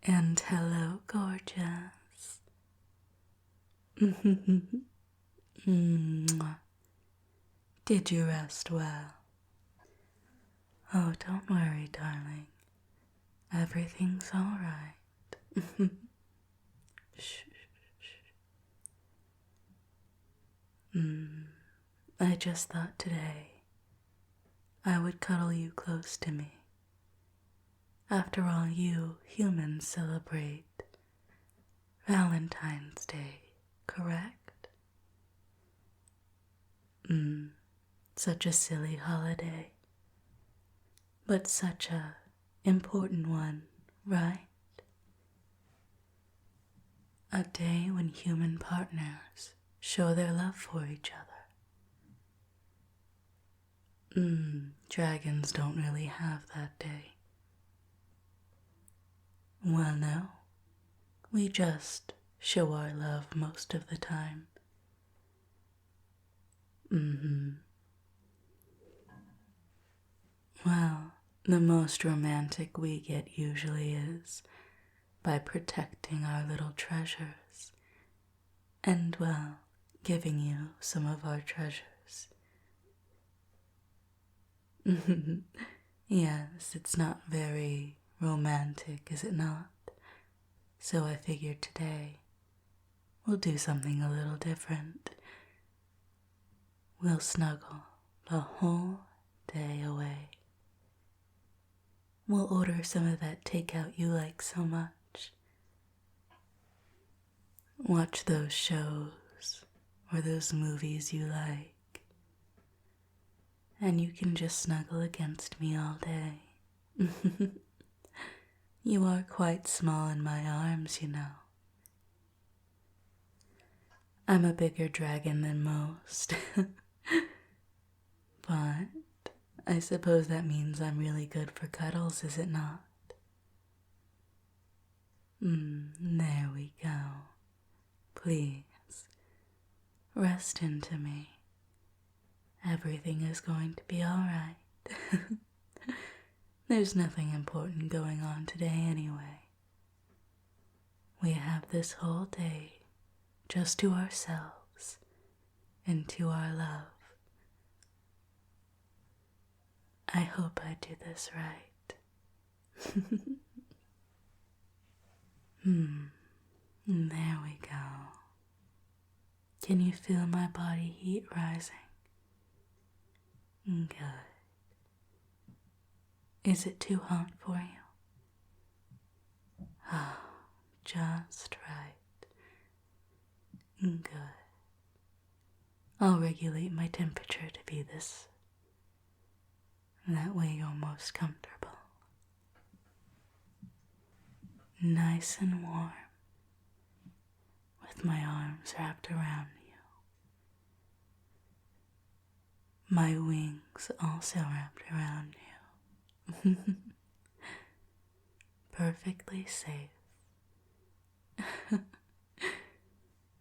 And hello, gorgeous. Mwah. Did you rest well? Oh, don't worry, darling. Everything's all right. Shh. I just thought today I would cuddle you close to me. After all, you humans celebrate Valentine's Day, correct? Such a silly holiday, but such a important one, right? A day when human partners show their love for each other. Dragons don't really have that day. Well, no, we just show our love most of the time. Well, the most romantic we get usually is by protecting our little treasures and, well, giving you some of our treasures. Yes, it's not very romantic, is it not? So I figured today we'll do something a little different. We'll snuggle the whole day away. We'll order some of that takeout you like so much. Watch those shows or those movies you like. And you can just snuggle against me all day. You are quite small in my arms, you know. I'm a bigger dragon than most. But I suppose that means I'm really good for cuddles, is it not? There we go. Please, rest into me. Everything is going to be alright. There's nothing important going on today anyway. We have this whole day just to ourselves and to our love. I hope I do this right. There we go. Can you feel my body heat rising? Good. Is it too hot for you? Oh, just right. Good. I'll regulate my temperature to be this. That way you're most comfortable. Nice and warm, with my arms wrapped around you. My wings also wrapped around you. Perfectly safe.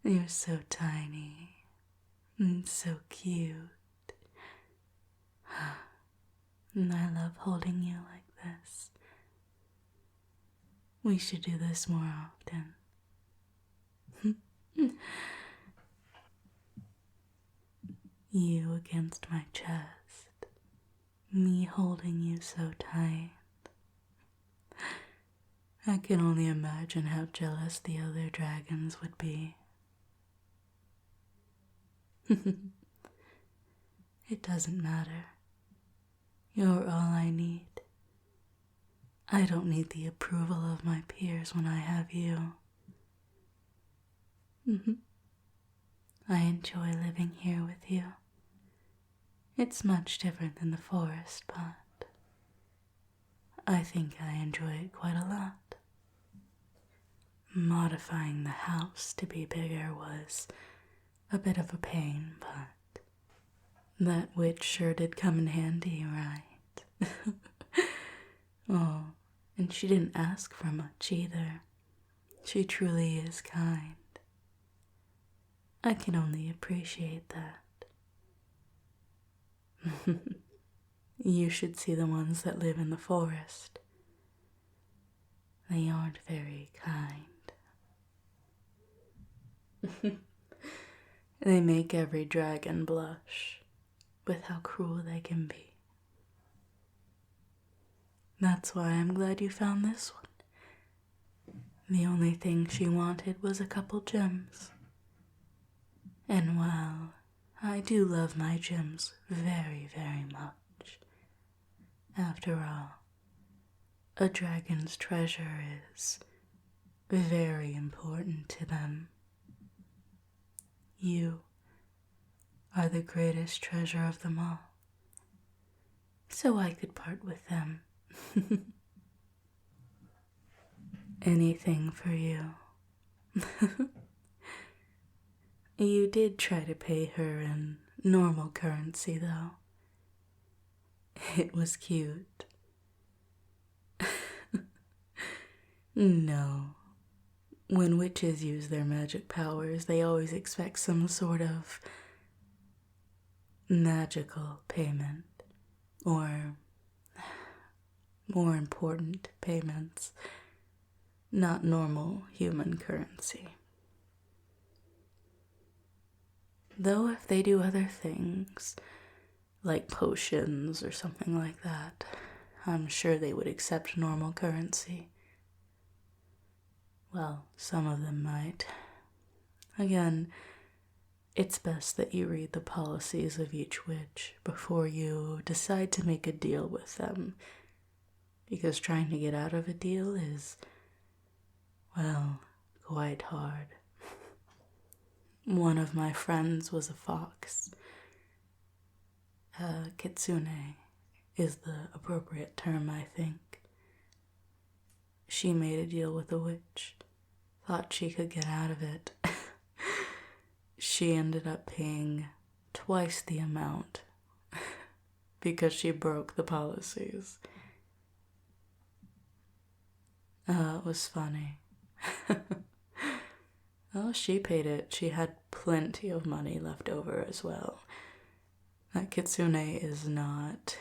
You're so tiny and so cute. And I love holding you like this. We should do this more often. You against my chest, me holding you so tight. I can only imagine how jealous the other dragons would be. It doesn't matter. You're all I need. I don't need the approval of my peers when I have you. I enjoy living here with you. It's much different than the forest, but I think I enjoy it quite a lot. Modifying the house to be bigger was a bit of a pain, but that witch sure did come in handy, right? Oh, and she didn't ask for much either. She truly is kind. I can only appreciate that. You should see the ones that live in the forest. They aren't very kind. They make every dragon blush with how cruel they can be. That's why I'm glad you found this one. The only thing she wanted was a couple gems. And while I do love my gems very, very much, after all, a dragon's treasure is very important to them. You are the greatest treasure of them all, so I could part with them. Anything for you. You did try to pay her in normal currency, though. It was cute. No. When witches use their magic powers, they always expect some sort of magical payment, or more important payments, not normal human currency. Though if they do other things, like potions or something like that, I'm sure they would accept normal currency. Well, some of them might. Again, it's best that you read the policies of each witch before you decide to make a deal with them, because trying to get out of a deal is, well, quite hard. One of my friends was a fox. Kitsune is the appropriate term, I think. She made a deal with a witch, thought she could get out of it. She ended up paying twice the amount because she broke the policies. It was funny. Well, she paid it. She had plenty of money left over as well. That Kitsune is not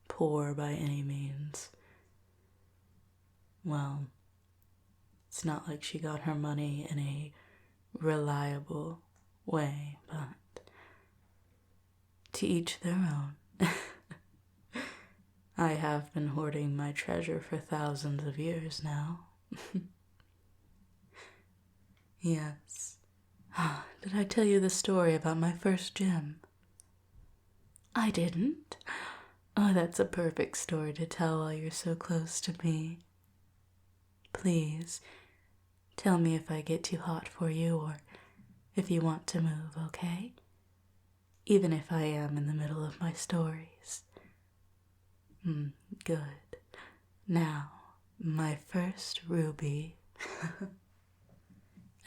poor by any means. Well, it's not like she got her money in a reliable way, but to each their own. I have been hoarding my treasure for thousands of years now. Yes. Did I tell you the story about my first gem? I didn't. Oh, that's a perfect story to tell while you're so close to me. Please, tell me if I get too hot for you or if you want to move, okay? Even if I am in the middle of my stories. Good. Now, my first ruby.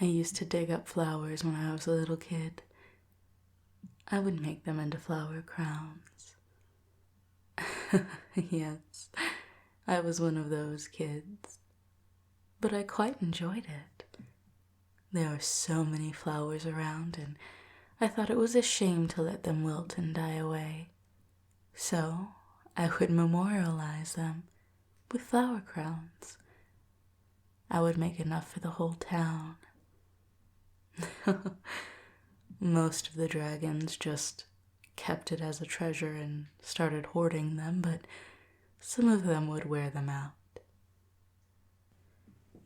I used to dig up flowers when I was a little kid. I would make them into flower crowns. Yes, I was one of those kids. But I quite enjoyed it. There were so many flowers around, and I thought it was a shame to let them wilt and die away. So I would memorialize them with flower crowns. I would make enough for the whole town. Most of the dragons just kept it as a treasure and started hoarding them, but some of them would wear them out.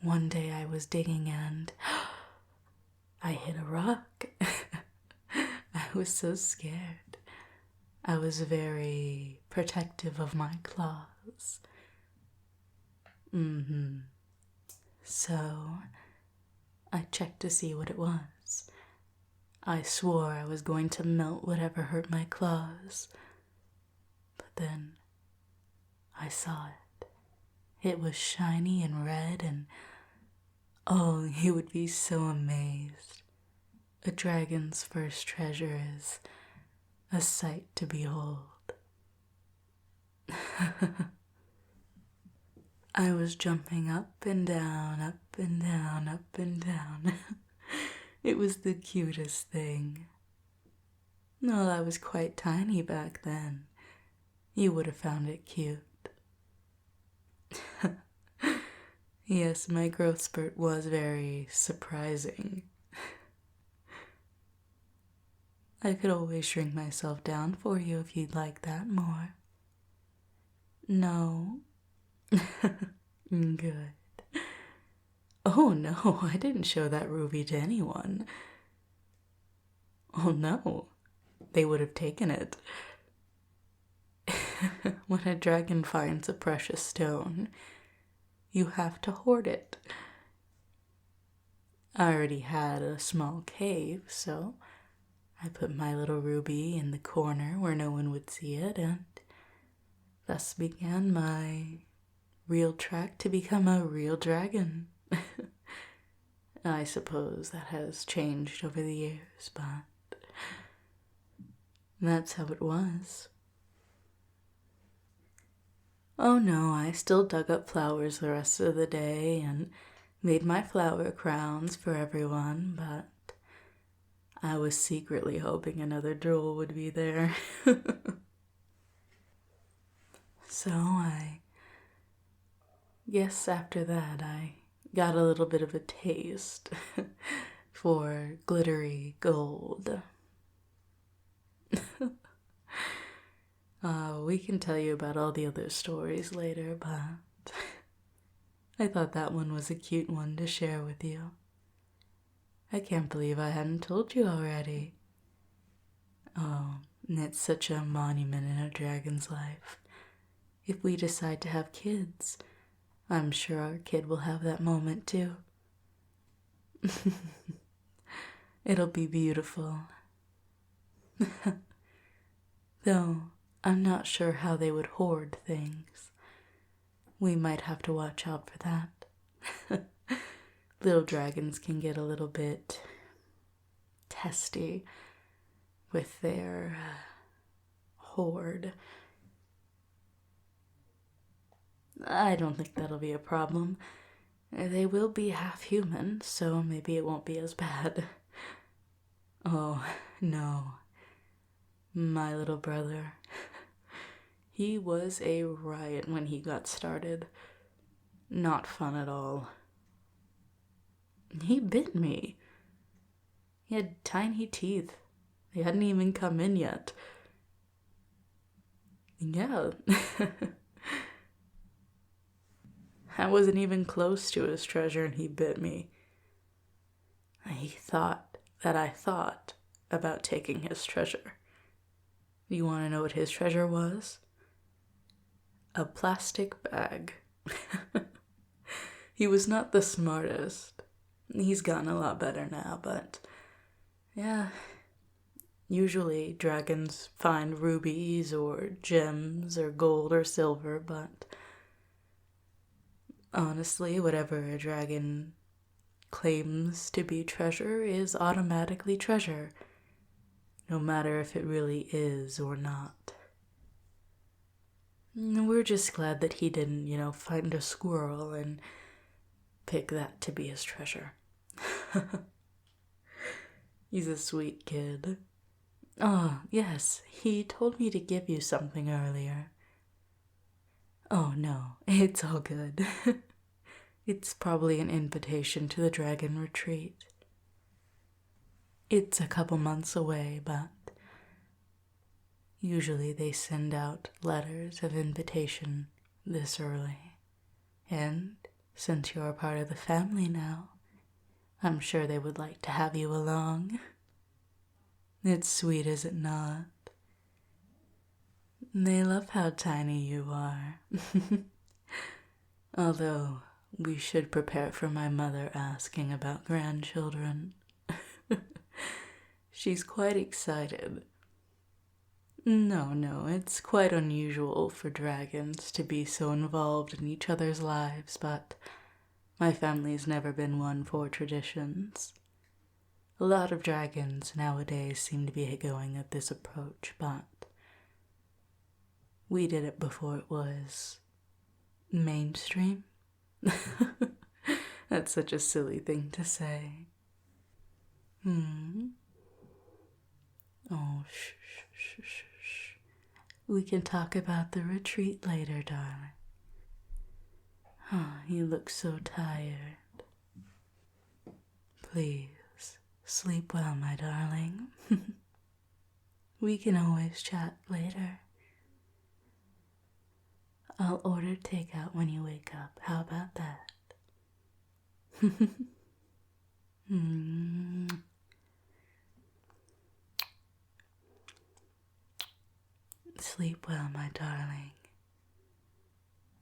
One day I was digging and I hit a rock. I was so scared. I was very protective of my claws. So I checked to see what it was. I swore I was going to melt whatever hurt my claws. But then I saw it. It was shiny and red, and oh, you would be so amazed. A dragon's first treasure is a sight to behold. I was jumping up and down, up and down, up and down. It was the cutest thing. Well, I was quite tiny back then. You would have found it cute. Yes, my growth spurt was very surprising. I could always shrink myself down for you if you'd like that more. No? Good. Oh no, I didn't show that ruby to anyone. Oh no, they would have taken it. When a dragon finds a precious stone, you have to hoard it. I already had a small cave, so I put my little ruby in the corner where no one would see it, and thus began my real track to become a real dragon. I suppose that has changed over the years, but that's how it was. Oh no, I still dug up flowers the rest of the day and made my flower crowns for everyone, but I was secretly hoping another drool would be there. So I guess after that I got a little bit of a taste for glittery gold. We can tell you about all the other stories later, but I thought that one was a cute one to share with you. I can't believe I hadn't told you already. Oh, it's such a monument in a dragon's life. If we decide to have kids, I'm sure our kid will have that moment too. It'll be beautiful. Though, I'm not sure how they would hoard things. We might have to watch out for that. Little dragons can get a little bit testy with their hoard. I don't think that'll be a problem. They will be half human, so maybe it won't be as bad. Oh, no. My little brother. He was a riot when he got started. Not fun at all. He bit me. He had tiny teeth. They hadn't even come in yet. Yeah. I wasn't even close to his treasure and he bit me. He thought that I thought about taking his treasure. You want to know what his treasure was? A plastic bag. He was not the smartest. He's gotten a lot better now, but yeah. Usually dragons find rubies or gems or gold or silver, but honestly, whatever a dragon claims to be treasure is automatically treasure, no matter if it really is or not. We're just glad that he didn't, find a squirrel and pick that to be his treasure. He's a sweet kid. Oh, yes, he told me to give you something earlier. Oh, no, it's all good. It's probably an invitation to the dragon retreat. It's a couple months away, but usually they send out letters of invitation this early. And since you're a part of the family now, I'm sure they would like to have you along. It's sweet, is it not? They love how tiny you are. Although, we should prepare for my mother asking about grandchildren. She's quite excited. No, it's quite unusual for dragons to be so involved in each other's lives, but my family's never been one for traditions. A lot of dragons nowadays seem to be going at this approach, but we did it before it was mainstream. That's such a silly thing to say. Oh, shh. We can talk about the retreat later, darling. Oh, you look so tired. Please, sleep well, my darling. We can always chat later. I'll order takeout when you wake up. How about that? Sleep well, my darling.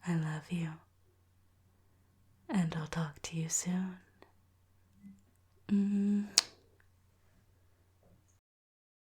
I love you. And I'll talk to you soon.